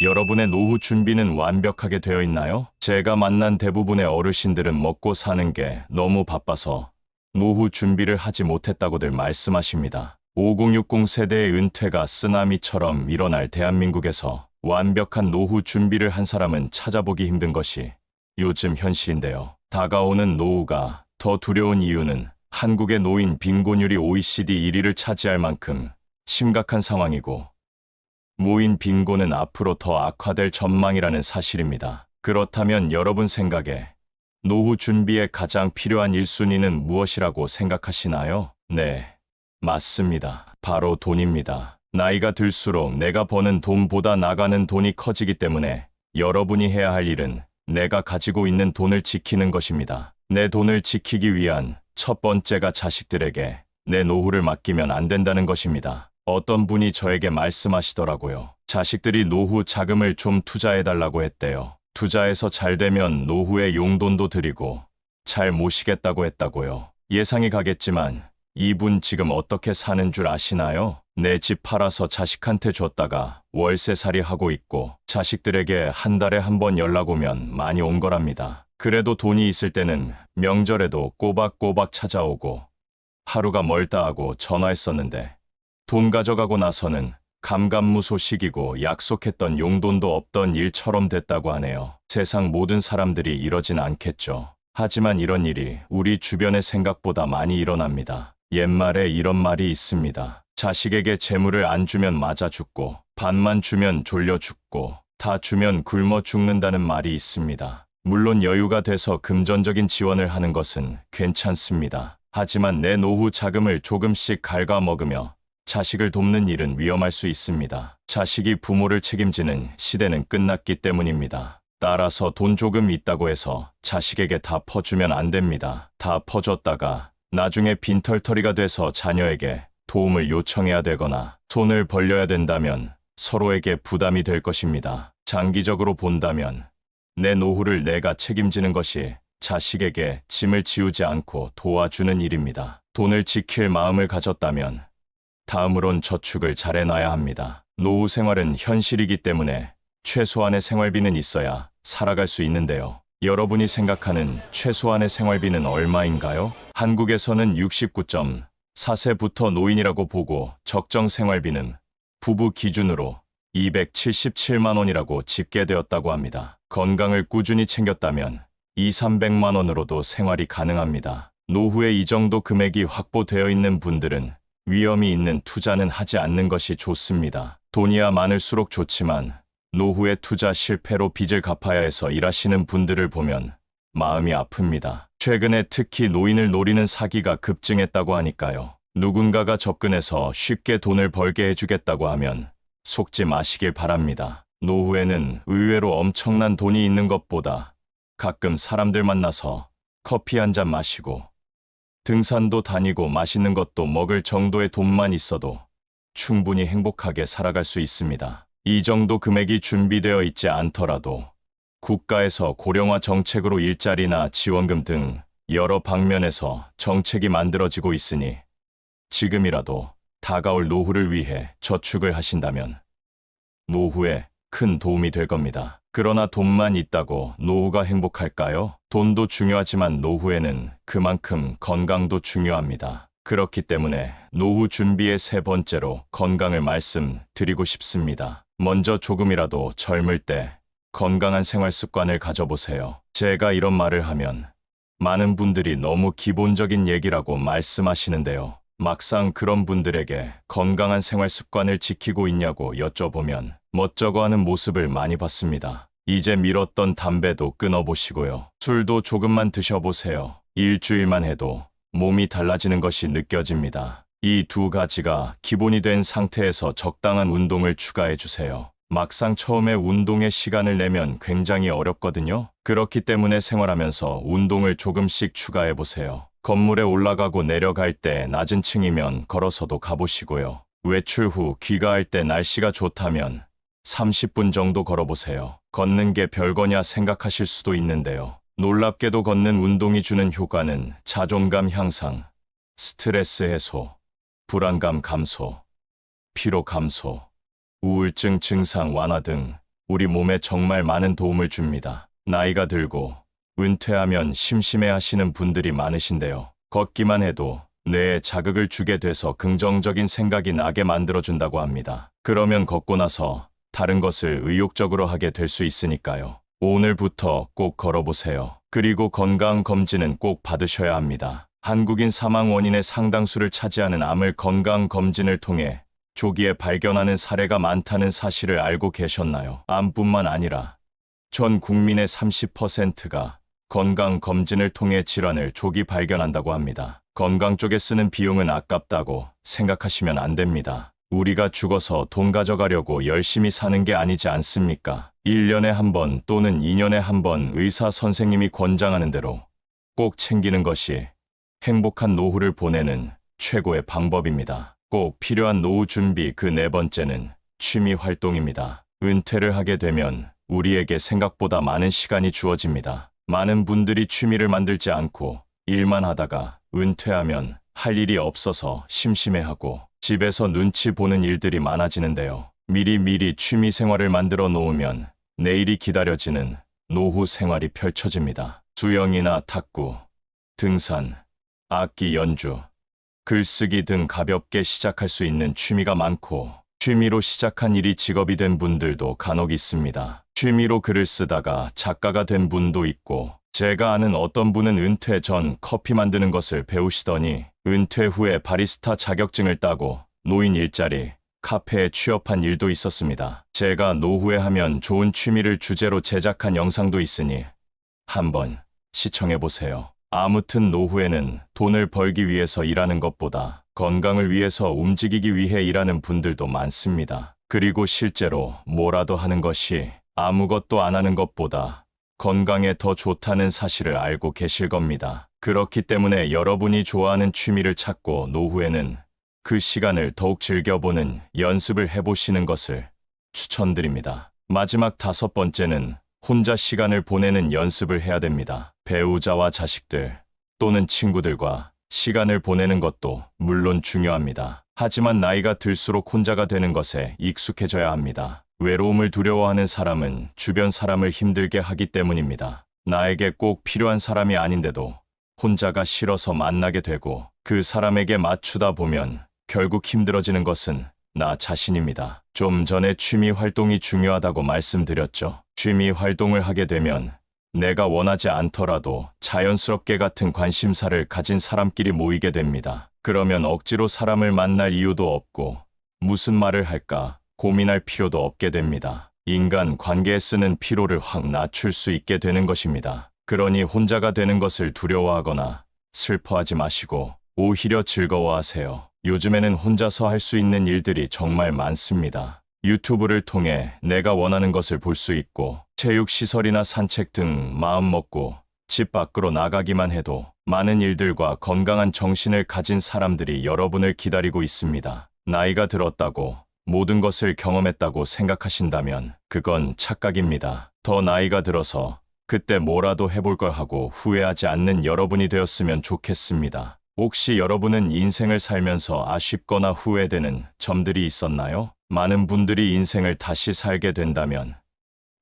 여러분의 노후 준비는 완벽하게 되어 있나요? 제가 만난 대부분의 어르신들은 먹고 사는 게 너무 바빠서 노후 준비를 하지 못했다고들 말씀하십니다. 5060 세대의 은퇴가 쓰나미처럼 일어날 대한민국에서 완벽한 노후 준비를 한 사람은 찾아보기 힘든 것이 요즘 현실인데요. 다가오는 노후가 더 두려운 이유는 한국의 노인 빈곤율이 OECD 1위를 차지할 만큼 심각한 상황이고 노인 빈곤은 앞으로 더 악화될 전망이라는 사실입니다. 그렇다면 여러분 생각에 노후 준비에 가장 필요한 1순위는 무엇이라고 생각하시나요? 네, 맞습니다. 바로 돈입니다. 나이가 들수록 내가 버는 돈보다 나가는 돈이 커지기 때문에 여러분이 해야 할 일은 내가 가지고 있는 돈을 지키는 것입니다. 내 돈을 지키기 위한 첫 번째가 자식들에게 내 노후를 맡기면 안 된다는 것입니다. 어떤 분이 저에게 말씀하시더라고요. 자식들이 노후 자금을 좀 투자해달라고 했대요. 투자해서 잘 되면 노후에 용돈도 드리고 잘 모시겠다고 했다고요. 예상이 가겠지만 이분 지금 어떻게 사는 줄 아시나요? 내 집 팔아서 자식한테 줬다가 월세살이 하고 있고 자식들에게 한 달에 한 번 연락 오면 많이 온 거랍니다. 그래도 돈이 있을 때는 명절에도 꼬박꼬박 찾아오고 하루가 멀다 하고 전화했었는데 돈 가져가고 나서는 감감무소식이고 약속했던 용돈도 없던 일처럼 됐다고 하네요. 세상 모든 사람들이 이러진 않겠죠. 하지만 이런 일이 우리 주변의 생각보다 많이 일어납니다. 옛말에 이런 말이 있습니다. 자식에게 재물을 안 주면 맞아 죽고 반만 주면 졸려 죽고 다 주면 굶어 죽는다는 말이 있습니다. 물론 여유가 돼서 금전적인 지원을 하는 것은 괜찮습니다. 하지만 내 노후 자금을 조금씩 갉아먹으며 자식을 돕는 일은 위험할 수 있습니다. 자식이 부모를 책임지는 시대는 끝났기 때문입니다. 따라서 돈 조금 있다고 해서 자식에게 다 퍼주면 안 됩니다. 다 퍼줬다가 나중에 빈털터리가 돼서 자녀에게 도움을 요청해야 되거나 손을 벌려야 된다면 서로에게 부담이 될 것입니다. 장기적으로 본다면 내 노후를 내가 책임지는 것이 자식에게 짐을 지우지 않고 도와주는 일입니다. 돈을 지킬 마음을 가졌다면 다음으론 저축을 잘 해놔야 합니다. 노후 생활은 현실이기 때문에 최소한의 생활비는 있어야 살아갈 수 있는데요. 여러분이 생각하는 최소한의 생활비는 얼마인가요? 한국에서는 69.4세부터 노인이라고 보고 적정 생활비는 부부 기준으로 277만 원이라고 집계되었다고 합니다. 건강을 꾸준히 챙겼다면 200~300만 원으로도 생활이 가능합니다. 노후에 이 정도 금액이 확보되어 있는 분들은 위험이 있는 투자는 하지 않는 것이 좋습니다. 돈이야 많을수록 좋지만 노후에 투자 실패로 빚을 갚아야 해서 일하시는 분들을 보면 마음이 아픕니다. 최근에 특히 노인을 노리는 사기가 급증했다고 하니까요. 누군가가 접근해서 쉽게 돈을 벌게 해주겠다고 하면 속지 마시길 바랍니다. 노후에는 의외로 엄청난 돈이 있는 것보다 가끔 사람들 만나서 커피 한 잔 마시고 등산도 다니고 맛있는 것도 먹을 정도의 돈만 있어도 충분히 행복하게 살아갈 수 있습니다. 이 정도 금액이 준비되어 있지 않더라도 국가에서 고령화 정책으로 일자리나 지원금 등 여러 방면에서 정책이 만들어지고 있으니 지금이라도 다가올 노후를 위해 저축을 하신다면 노후에 큰 도움이 될 겁니다. 그러나 돈만 있다고 노후가 행복할까요? 돈도 중요하지만 노후에는 그만큼 건강도 중요합니다. 그렇기 때문에 노후 준비의 세 번째로 건강을 말씀드리고 싶습니다. 먼저 조금이라도 젊을 때 건강한 생활 습관을 가져보세요. 제가 이런 말을 하면 많은 분들이 너무 기본적인 얘기라고 말씀하시는데요. 막상 그런 분들에게 건강한 생활 습관을 지키고 있냐고 여쭤보면 멋쩍어하는 모습을 많이 봤습니다. 이제 미뤘던 담배도 끊어보시고요. 술도 조금만 드셔보세요. 일주일만 해도 몸이 달라지는 것이 느껴집니다. 이 두 가지가 기본이 된 상태에서 적당한 운동을 추가해주세요. 막상 처음에 운동에 시간을 내면 굉장히 어렵거든요. 그렇기 때문에 생활하면서 운동을 조금씩 추가해보세요. 건물에 올라가고 내려갈 때 낮은 층이면 걸어서도 가보시고요. 외출 후 귀가할 때 날씨가 좋다면 30분 정도 걸어보세요. 걷는 게 별거냐 생각하실 수도 있는데요. 놀랍게도 걷는 운동이 주는 효과는 자존감 향상, 스트레스 해소, 불안감 감소, 피로 감소, 우울증 증상 완화 등 우리 몸에 정말 많은 도움을 줍니다. 나이가 들고 은퇴하면 심심해 하시는 분들이 많으신데요. 걷기만 해도 뇌에 자극을 주게 돼서 긍정적인 생각이 나게 만들어준다고 합니다. 그러면 걷고 나서 다른 것을 의욕적으로 하게 될 수 있으니까요. 오늘부터 꼭 걸어보세요. 그리고 건강검진은 꼭 받으셔야 합니다. 한국인 사망 원인의 상당수를 차지하는 암을 건강검진을 통해 조기에 발견하는 사례가 많다는 사실을 알고 계셨나요? 암뿐만 아니라 전 국민의 30%가 건강검진을 통해 질환을 조기 발견한다고 합니다. 건강 쪽에 쓰는 비용은 아깝다고 생각하시면 안 됩니다. 우리가 죽어서 돈 가져가려고 열심히 사는 게 아니지 않습니까? 1년에 한 번 또는 2년에 한 번 의사 선생님이 권장하는 대로 꼭 챙기는 것이 행복한 노후를 보내는 최고의 방법입니다. 꼭 필요한 노후 준비 그 네 번째는 취미 활동입니다. 은퇴를 하게 되면 우리에게 생각보다 많은 시간이 주어집니다. 많은 분들이 취미를 만들지 않고 일만 하다가 은퇴하면 할 일이 없어서 심심해하고 집에서 눈치 보는 일들이 많아지는데요. 미리미리 취미 생활을 만들어 놓으면 내일이 기다려지는 노후 생활이 펼쳐집니다. 수영이나 탁구, 등산, 악기 연주, 글쓰기 등 가볍게 시작할 수 있는 취미가 많고 취미로 시작한 일이 직업이 된 분들도 간혹 있습니다. 취미로 글을 쓰다가 작가가 된 분도 있고 제가 아는 어떤 분은 은퇴 전 커피 만드는 것을 배우시더니 은퇴 후에 바리스타 자격증을 따고 노인 일자리, 카페에 취업한 일도 있었습니다. 제가 노후에 하면 좋은 취미를 주제로 제작한 영상도 있으니 한번 시청해보세요. 아무튼 노후에는 돈을 벌기 위해서 일하는 것보다 건강을 위해서 움직이기 위해 일하는 분들도 많습니다. 그리고 실제로 뭐라도 하는 것이 아무것도 안 하는 것보다 건강에 더 좋다는 사실을 알고 계실 겁니다. 그렇기 때문에 여러분이 좋아하는 취미를 찾고 노후에는 그 시간을 더욱 즐겨보는 연습을 해보시는 것을 추천드립니다. 마지막 다섯 번째는 혼자 시간을 보내는 연습을 해야 됩니다. 배우자와 자식들 또는 친구들과 시간을 보내는 것도 물론 중요합니다. 하지만 나이가 들수록 혼자가 되는 것에 익숙해져야 합니다. 외로움을 두려워하는 사람은 주변 사람을 힘들게 하기 때문입니다. 나에게 꼭 필요한 사람이 아닌데도 혼자가 싫어서 만나게 되고 그 사람에게 맞추다 보면 결국 힘들어지는 것은 나 자신입니다. 좀 전에 취미 활동이 중요하다고 말씀드렸죠. 취미 활동을 하게 되면 내가 원하지 않더라도 자연스럽게 같은 관심사를 가진 사람끼리 모이게 됩니다. 그러면 억지로 사람을 만날 이유도 없고 무슨 말을 할까 고민할 필요도 없게 됩니다. 인간 관계에 쓰는 피로를 확 낮출 수 있게 되는 것입니다. 그러니 혼자가 되는 것을 두려워하거나 슬퍼하지 마시고 오히려 즐거워하세요. 요즘에는 혼자서 할 수 있는 일들이 정말 많습니다. 유튜브를 통해 내가 원하는 것을 볼 수 있고 체육시설이나 산책 등 마음 먹고 집 밖으로 나가기만 해도 많은 일들과 건강한 정신을 가진 사람들이 여러분을 기다리고 있습니다. 나이가 들었다고 모든 것을 경험했다고 생각하신다면 그건 착각입니다. 더 나이가 들어서 그때 뭐라도 해볼 걸 하고 후회하지 않는 여러분이 되었으면 좋겠습니다. 혹시 여러분은 인생을 살면서 아쉽거나 후회되는 점들이 있었나요? 많은 분들이 인생을 다시 살게 된다면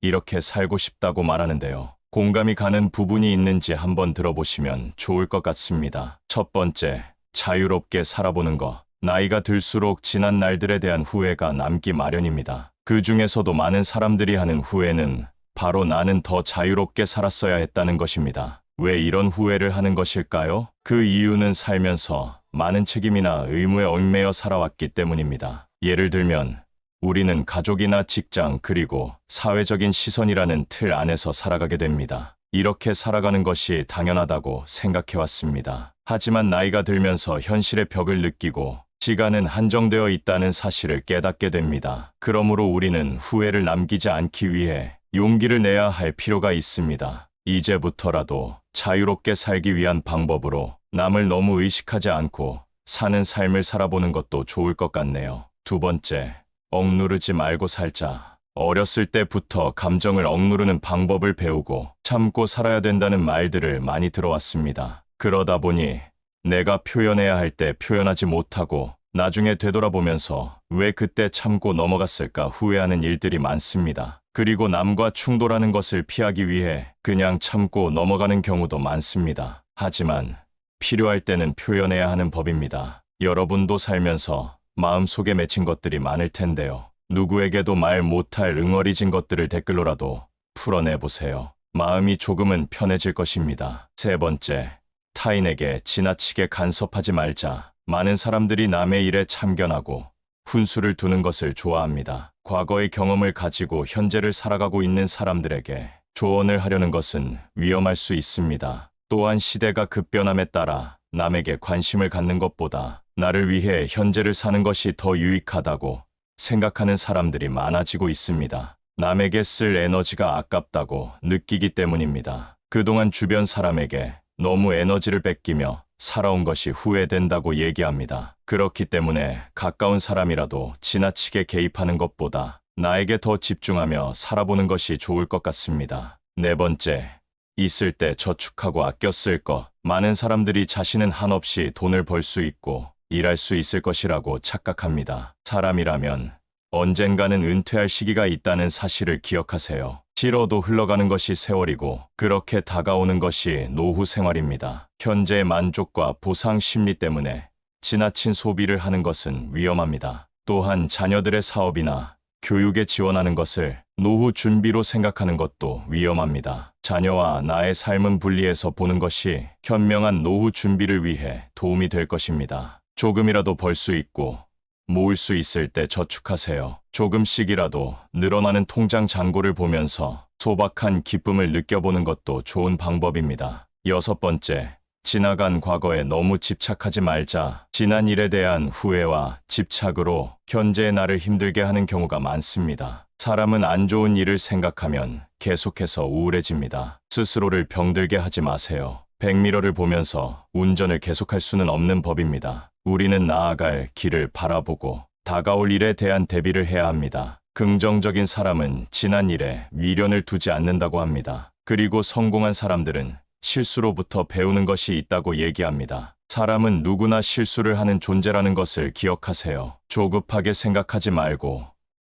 이렇게 살고 싶다고 말하는데요. 공감이 가는 부분이 있는지 한번 들어보시면 좋을 것 같습니다. 첫 번째, 자유롭게 살아보는 것. 나이가 들수록 지난 날들에 대한 후회가 남기 마련입니다. 그 중에서도 많은 사람들이 하는 후회는 바로 나는 더 자유롭게 살았어야 했다는 것입니다. 왜 이런 후회를 하는 것일까요? 그 이유는 살면서 많은 책임이나 의무에 얽매여 살아왔기 때문입니다. 예를 들면 우리는 가족이나 직장 그리고 사회적인 시선이라는 틀 안에서 살아가게 됩니다. 이렇게 살아가는 것이 당연하다고 생각해왔습니다. 하지만 나이가 들면서 현실의 벽을 느끼고 시간은 한정되어 있다는 사실을 깨닫게 됩니다. 그러므로 우리는 후회를 남기지 않기 위해 용기를 내야 할 필요가 있습니다. 이제부터라도 자유롭게 살기 위한 방법으로 남을 너무 의식하지 않고 사는 삶을 살아보는 것도 좋을 것 같네요. 두 번째, 억누르지 말고 살자. 어렸을 때부터 감정을 억누르는 방법을 배우고 참고 살아야 된다는 말들을 많이 들어왔습니다. 그러다 보니 내가 표현해야 할 때 표현하지 못하고 나중에 되돌아보면서 왜 그때 참고 넘어갔을까 후회하는 일들이 많습니다. 그리고 남과 충돌하는 것을 피하기 위해 그냥 참고 넘어가는 경우도 많습니다. 하지만 필요할 때는 표현해야 하는 법입니다. 여러분도 살면서 마음속에 맺힌 것들이 많을 텐데요. 누구에게도 말 못할 응어리진 것들을 댓글로라도 풀어내보세요. 마음이 조금은 편해질 것입니다. 세 번째, 타인에게 지나치게 간섭하지 말자. 많은 사람들이 남의 일에 참견하고 훈수를 두는 것을 좋아합니다. 과거의 경험을 가지고 현재를 살아가고 있는 사람들에게 조언을 하려는 것은 위험할 수 있습니다. 또한 시대가 급변함에 따라 남에게 관심을 갖는 것보다 나를 위해 현재를 사는 것이 더 유익하다고 생각하는 사람들이 많아지고 있습니다. 남에게 쓸 에너지가 아깝다고 느끼기 때문입니다. 그동안 주변 사람에게 너무 에너지를 뺏기며 살아온 것이 후회된다고 얘기합니다. 그렇기 때문에 가까운 사람이라도 지나치게 개입하는 것보다 나에게 더 집중하며 살아보는 것이 좋을 것 같습니다. 네 번째, 있을 때 저축하고 아껴 쓸 것. 많은 사람들이 자신은 한없이 돈을 벌 수 있고 일할 수 있을 것이라고 착각합니다. 사람이라면 언젠가는 은퇴할 시기가 있다는 사실을 기억하세요. 싫어도 흘러가는 것이 세월이고 그렇게 다가오는 것이 노후 생활입니다. 현재의 만족과 보상 심리 때문에 지나친 소비를 하는 것은 위험합니다. 또한 자녀들의 사업이나 교육에 지원하는 것을 노후 준비로 생각하는 것도 위험합니다. 자녀와 나의 삶은 분리해서 보는 것이 현명한 노후 준비를 위해 도움이 될 것입니다. 조금이라도 벌 수 있고 모을 수 있을 때 저축하세요. 조금씩이라도 늘어나는 통장 잔고를 보면서 소박한 기쁨을 느껴보는 것도 좋은 방법입니다. 여섯 번째, 지나간 과거에 너무 집착하지 말자. 지난 일에 대한 후회와 집착으로 현재의 나를 힘들게 하는 경우가 많습니다. 사람은 안 좋은 일을 생각하면 계속해서 우울해집니다. 스스로를 병들게 하지 마세요. 백미러를 보면서 운전을 계속할 수는 없는 법입니다. 우리는 나아갈 길을 바라보고 다가올 일에 대한 대비를 해야 합니다. 긍정적인 사람은 지난 일에 미련을 두지 않는다고 합니다. 그리고 성공한 사람들은 실수로부터 배우는 것이 있다고 얘기합니다. 사람은 누구나 실수를 하는 존재라는 것을 기억하세요. 조급하게 생각하지 말고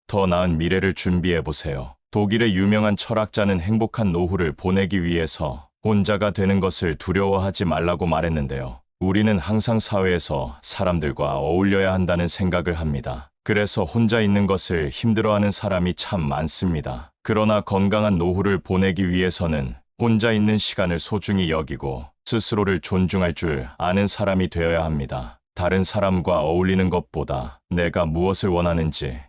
더 나은 미래를 준비해보세요. 독일의 유명한 철학자는 행복한 노후를 보내기 위해서 혼자가 되는 것을 두려워하지 말라고 말했는데요. 우리는 항상 사회에서 사람들과 어울려야 한다는 생각을 합니다. 그래서 혼자 있는 것을 힘들어하는 사람이 참 많습니다. 그러나 건강한 노후를 보내기 위해서는 혼자 있는 시간을 소중히 여기고 스스로를 존중할 줄 아는 사람이 되어야 합니다. 다른 사람과 어울리는 것보다 내가 무엇을 원하는지,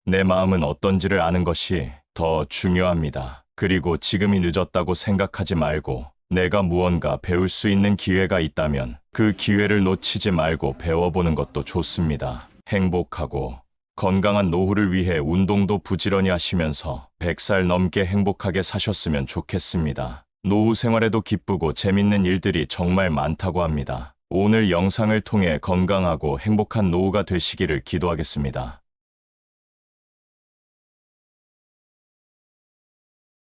내 마음은 어떤지를 아는 것이 더 중요합니다. 그리고 지금이 늦었다고 생각하지 말고 내가 무언가 배울 수 있는 기회가 있다면 그 기회를 놓치지 말고 배워보는 것도 좋습니다. 행복하고 건강한 노후를 위해 운동도 부지런히 하시면서 100살 넘게 행복하게 사셨으면 좋겠습니다. 노후 생활에도 기쁘고 재밌는 일들이 정말 많다고 합니다. 오늘 영상을 통해 건강하고 행복한 노후가 되시기를 기도하겠습니다.